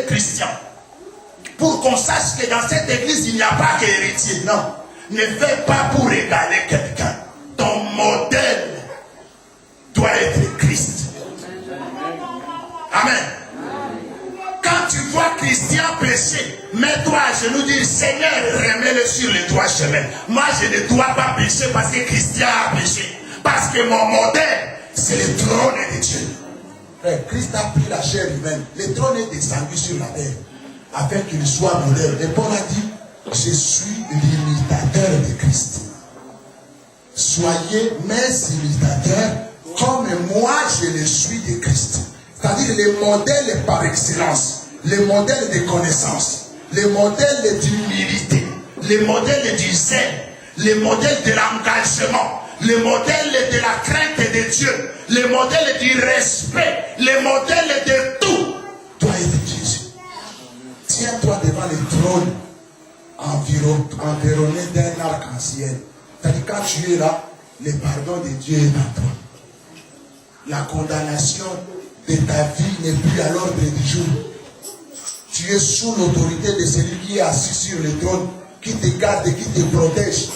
Christian. Pour qu'on sache que dans cette église, il n'y a pas qu'héritier. Non. Ne fais pas pour égaler quelqu'un. Ton modèle doit être Christ. Amen. Quand tu vois Christian pécher, mets-toi à genoux, dire Seigneur, remets-le sur les droits chemins. Moi, je ne dois pas pécher parce que Christian a péché. Parce que mon modèle, c'est le trône de Dieu. Frère, Christ a pris la chair humaine. Le trône est descendu sur la terre afin qu'il soit modèle. Et Paul a dit, je suis l'imitateur de Christ. Soyez mes imitateurs comme moi je le suis de Christ. C'est-à-dire le modèle par excellence, le modèle de connaissance, le modèle d'humilité, le modèle du zèle, le modèle de l'engagement, le modèle de la crainte de Dieu, le modèle du respect, le modèle de tout doit être Jésus. Tiens-toi devant le trône environné d'un arc-en-ciel. C'est-à-dire quand tu es là, le pardon de Dieu est en toi. La condamnation de ta vie n'est plus à l'ordre du jour. Tu es sous l'autorité de celui qui est assis sur le trône, qui te garde et qui te protège.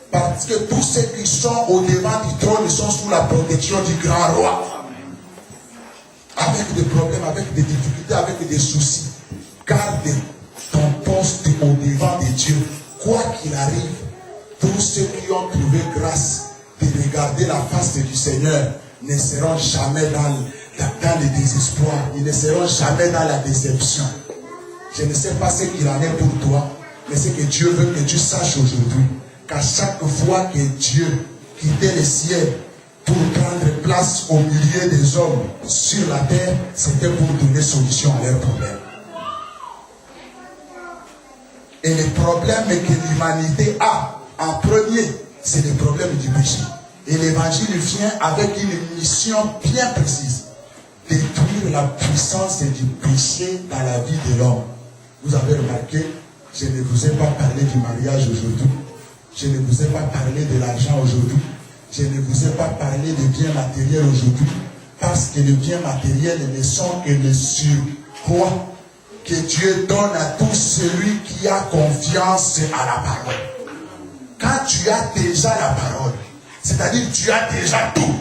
Parce que tous ceux qui sont au devant du trône sont sous la protection du grand roi. Avec des problèmes, avec des difficultés, avec des soucis. Garde ton poste au devant de Dieu. Quoi qu'il arrive, tous ceux qui ont trouvé grâce de regarder la face du Seigneur ne seront jamais dans le désespoir. Ils ne seront jamais dans la déception. Je ne sais pas ce qu'il en est pour toi, mais ce que Dieu veut que tu saches aujourd'hui, qu'à chaque fois que Dieu quittait le ciel pour prendre place au milieu des hommes sur la terre, c'était pour donner solution à leurs problèmes. Et le problème que l'humanité a en premier, c'est le problème du péché. Et l'évangile vient avec une mission bien précise. Détruire la puissance du péché dans la vie de l'homme. Vous avez remarqué, je ne vous ai pas parlé du mariage aujourd'hui. Je ne vous ai pas parlé de l'argent aujourd'hui. Je ne vous ai pas parlé des biens matériels aujourd'hui. Parce que les biens matériels ne sont que le surcroît que Dieu donne à tout celui qui a confiance à la parole. Quand tu as déjà la parole, c'est-à-dire tu as déjà tout.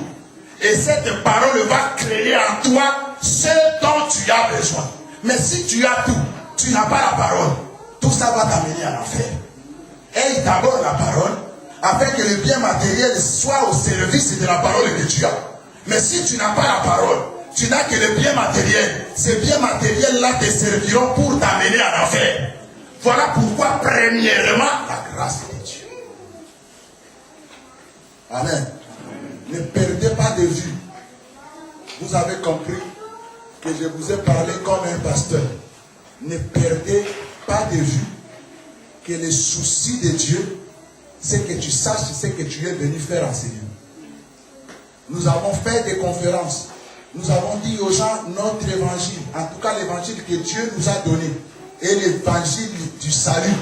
Et cette parole va créer en toi ce dont tu as besoin. Mais si tu as tout, tu n'as pas la parole, tout ça va t'amener à l'enfer. Aie d'abord la parole, afin que le bien matériel soit au service de la parole que tu as. Mais si tu n'as pas la parole, tu n'as que le bien matériel. Ces biens matériels-là te serviront pour t'amener à l'enfer. Voilà pourquoi, premièrement, la grâce de Dieu. Amen. Ne perdez pas de vue. Vous avez compris que je vous ai parlé comme un pasteur. Ne perdez pas de vue que le souci de Dieu, c'est que tu saches ce que tu es venu faire enseigner. Nous avons fait des conférences. Nous avons dit aux gens notre évangile, en tout cas l'évangile que Dieu nous a donné, et l'évangile du salut.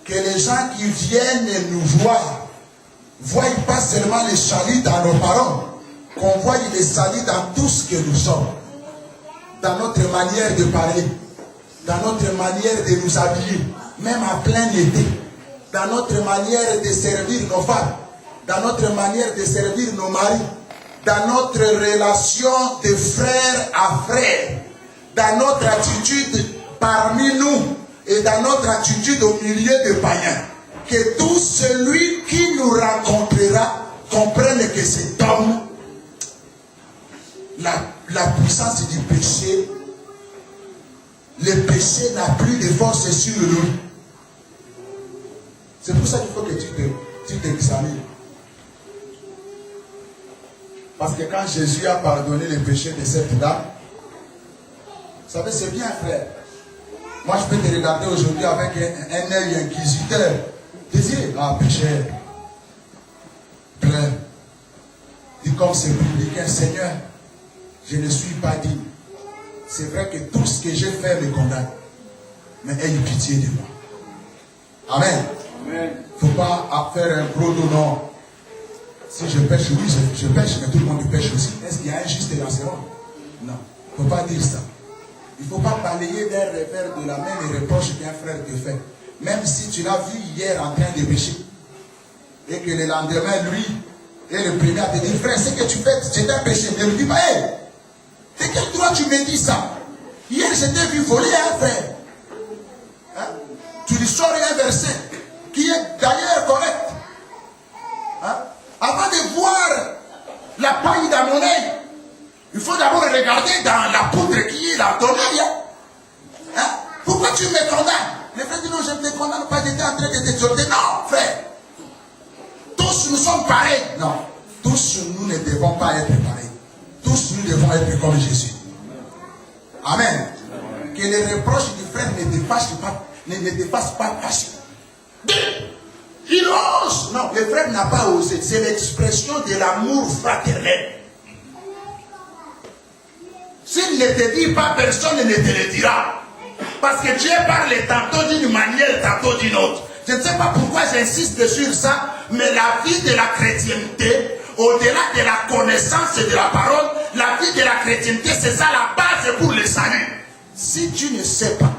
Que les gens qui viennent nous voir, voient pas seulement le salut dans nos paroles, qu'on voit le salut dans tout ce que nous sommes. Dans notre manière de parler, dans notre manière de nous habiller, même en plein été, dans notre manière de servir nos femmes, dans notre manière de servir nos maris, dans notre relation de frère à frère, dans notre attitude parmi nous et dans notre attitude au milieu des païens. Que tout celui qui nous rencontrera comprenne que cet homme, la puissance du péché, le péché n'a plus de force sur lui. C'est pour ça qu'il faut que tu t'examines. Parce que quand Jésus a pardonné les péchés de cette dame, vous savez, c'est bien, frère. Moi, je peux te regarder aujourd'hui avec un œil inquisiteur. Désir, pécheur, plein. Dis comme c'est publicain, Seigneur, je ne suis pas digne. C'est vrai que tout ce que j'ai fait me condamne. Mais aie pitié de moi. Amen. Il ne faut pas faire un gros dos, non. Si je pêche, oui, je pêche, mais tout le monde pêche aussi. Est-ce qu'il y a un juste dans ce monde? Non. Il ne faut pas dire ça. Il ne faut pas balayer d'un revers de la main les reproches qu'un frère te fait. Même si tu l'as vu hier en train de pécher. Et que le lendemain, lui, est le premier à te dire, frère, ce que tu fais, c'est un péché. Ne lui dis pas, hé, de quel droit tu me dis ça? Hier, je t'ai vu voler un frère. Hein? Tu lui sors un verset qui est d'ailleurs correct. Hein? Avant de voir la paille dans mon œil, il faut d'abord regarder dans la poudre qui est dans ton œil. Hein? Pourquoi tu me condamnes? Le frère dit non, je ne te condamne pas, j'étais en train de t'exhorter. Non, frère. Tous nous sommes pareils. Non, tous nous ne devons pas être pareils. Tous nous devons être comme Jésus. Amen. Que les reproches du frère ne te fassent pas fâcher. Il ose. Non, le frère n'a pas osé. C'est l'expression de l'amour fraternel. S'il ne te dit pas, personne ne te le dira. Parce que Dieu parle tantôt d'une manière, tantôt d'une autre. Je ne sais pas pourquoi j'insiste sur ça, mais la vie de la chrétienté, au-delà de la connaissance de la parole, la vie de la chrétienté, c'est ça la base pour le salut. Si tu ne sais pas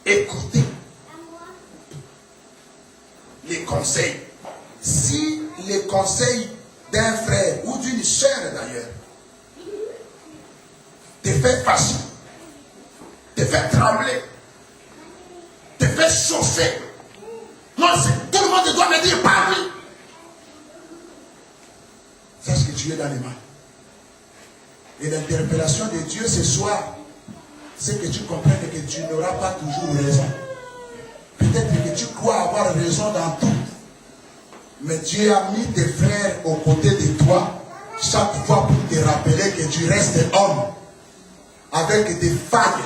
écouter les conseils, si les conseils d'un frère ou d'une sœur d'ailleurs te fait fâcher, te fait trembler, te fait chauffer, non, tout le monde doit me dire pas oui. Sache que tu es dans les mains. Et l'interpellation de Dieu ce soir, c'est que tu comprennes que tu n'auras pas toujours raison. Peut-être que tu crois avoir raison dans tout. Mais Dieu a mis tes frères aux côtés de toi chaque fois pour te rappeler que tu restes homme avec des failles.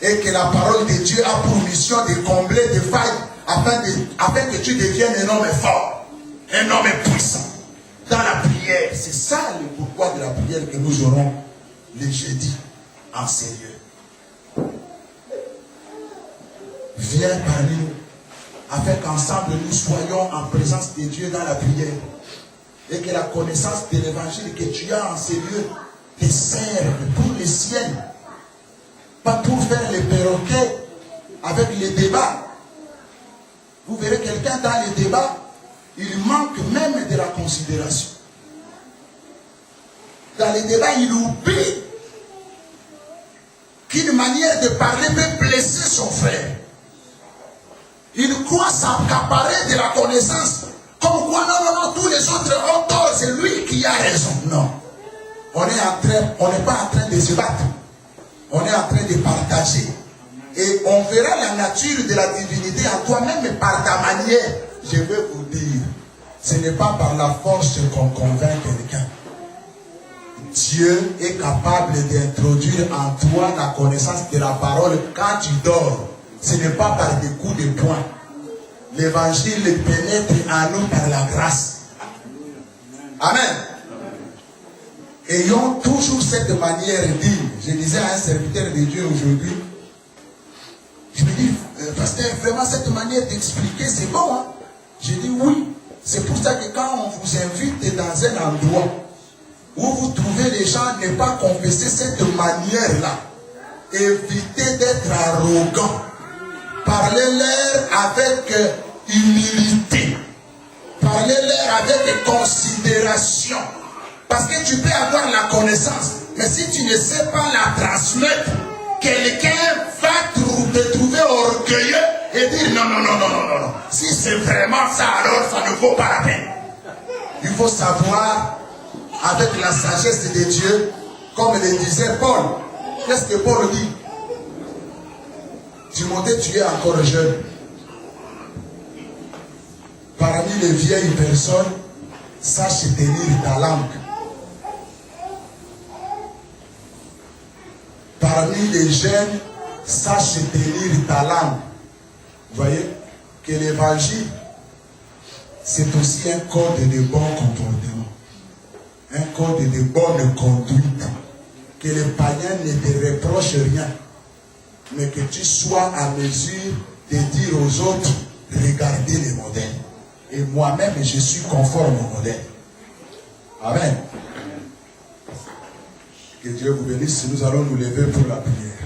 Et que la parole de Dieu a pour mission de combler des failles afin que tu deviennes un homme fort, un homme puissant. Dans la prière, c'est ça le pourquoi de la prière que nous aurons le jeudi en sérieux. Viens parmi nous, afin qu'ensemble nous soyons en présence de Dieu dans la prière. Et que la connaissance de l'évangile que tu as en sérieux te serve pour les siennes. Pas pour faire les perroquets avec les débats. Vous verrez quelqu'un dans les débats, il manque même de la considération. Dans les débats, il oublie qu'une manière de parler peut blesser son frère. Il croit s'accaparer de la connaissance. Comme quoi, non, tous les autres ont tort, c'est lui qui a raison. Non. On n'est pas en train de se battre. On est en train de partager. Et on verra la nature de la divinité en toi-même par ta manière. Je vais vous dire, ce n'est pas par la force qu'on convainc quelqu'un. Dieu est capable d'introduire en toi la connaissance de la parole quand tu dors. Ce n'est pas par des coups de poing. L'évangile pénètre en nous par la grâce. Amen. Ayons toujours cette manière digne. Je disais à un serviteur de Dieu aujourd'hui, je me dis, pasteur, vraiment cette manière d'expliquer, c'est bon. Hein? Je dis oui. C'est pour ça que quand on vous invite dans un endroit où vous trouvez les gens ne pas confesser cette manière-là, évitez d'être arrogant. Parlez-leur avec humilité. Parlez-leur avec considération. Parce que tu peux avoir la connaissance, mais si tu ne sais pas la transmettre, quelqu'un va te trouver orgueilleux et dire non. Si c'est vraiment ça, alors ça ne vaut pas la peine. Il faut savoir, avec la sagesse de Dieu, comme le disait Paul. Qu'est-ce que Paul dit? Timothée, tu es encore jeune. Parmi les vieilles personnes, sache tenir ta langue. Parmi les jeunes, sache tenir ta langue. Vous voyez que l'évangile, c'est aussi un code de bon comportement. Un code de bonne conduite. Que les païens ne te reprochent rien. Mais que tu sois à mesure de dire aux autres, regardez les modèles. Et moi-même, je suis conforme au modèle. Amen. Que Dieu vous bénisse. Nous allons nous lever pour la prière.